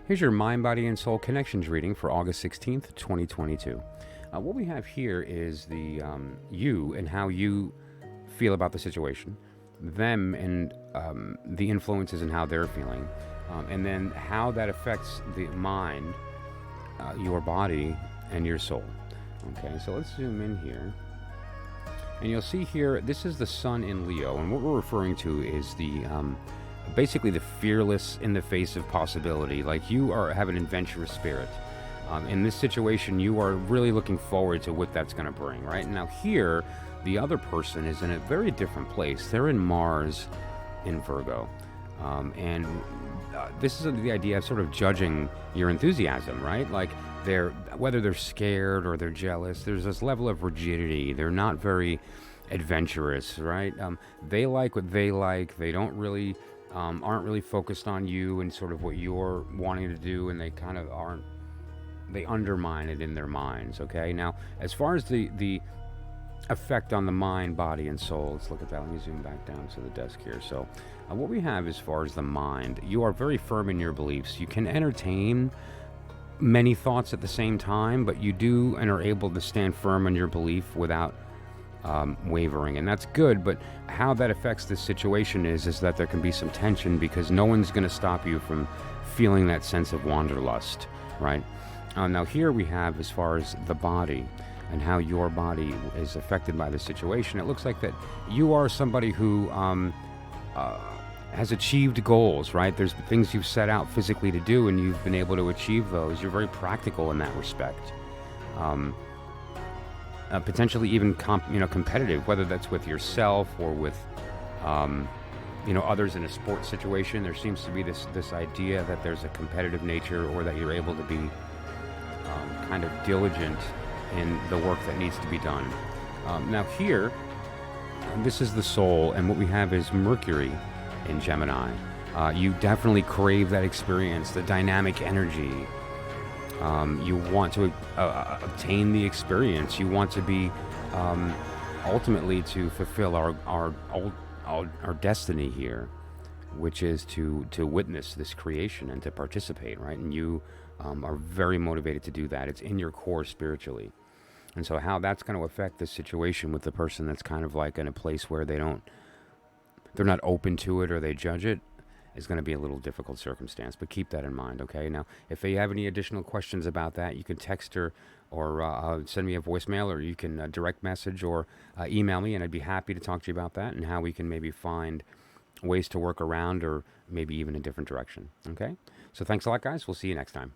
Here's your mind, body, and soul connections reading for August 16th, 2022. What we have here is the you and how you feel about the situation, them and the influences and how they're feeling, and then how that affects the mind, your body, and your soul. Okay, so let's zoom in here. And you'll see here, this is the sun in Leo, and what we're referring to is the basically the fearless in the face of possibility. Like you have an adventurous spirit. In this situation, you are really looking forward to what that's going to bring, right? Now here, the other person is in a very different place. They're in Mars in Virgo. And this is the idea of sort of judging your enthusiasm, right? Like whether they're scared or they're jealous, there's this level of rigidity. They're not very adventurous, right? They like what they like. They don't really, aren't really focused on you and sort of what you're wanting to do, and they kind of aren't, they undermine it in their minds, okay? Now, as far as the effect on the mind, body, and soul, let's look at that. Let me zoom back down to the desk here. So what we have as far as the mind, you are very firm in your beliefs. You can entertain many thoughts at the same time, but you do and are able to stand firm in your belief without wavering, and that's good. But how that affects this situation is that there can be some tension, because no one's going to stop you from feeling that sense of wanderlust, right? Now here we have, as far as the body and how your body is affected by the situation, it looks like that you are somebody who has achieved goals, right? There's things you've set out physically to do, and you've been able to achieve those. You're very practical in that respect. Potentially even competitive, whether that's with yourself or with others in a sports situation. There seems to be this idea that there's a competitive nature, or that you're able to be kind of diligent in the work that needs to be done. Now here, this is the soul, and what we have is Mercury in Gemini. You definitely crave that experience, the dynamic energy. You want to obtain the experience. You want to be ultimately to fulfill our destiny here, which is to witness this creation and to participate, right? And you are very motivated to do that. It's in your core spiritually. And so how that's going to affect the situation with the person that's kind of like in a place where they're not open to it, or they judge it, is going to be a little difficult circumstance. But keep that in mind, okay? Now, if you have any additional questions about that, you can text her, or send me a voicemail, or you can direct message or email me, and I'd be happy to talk to you about that and how we can maybe find ways to work around, or maybe even a different direction, okay? So thanks a lot, guys. We'll see you next time.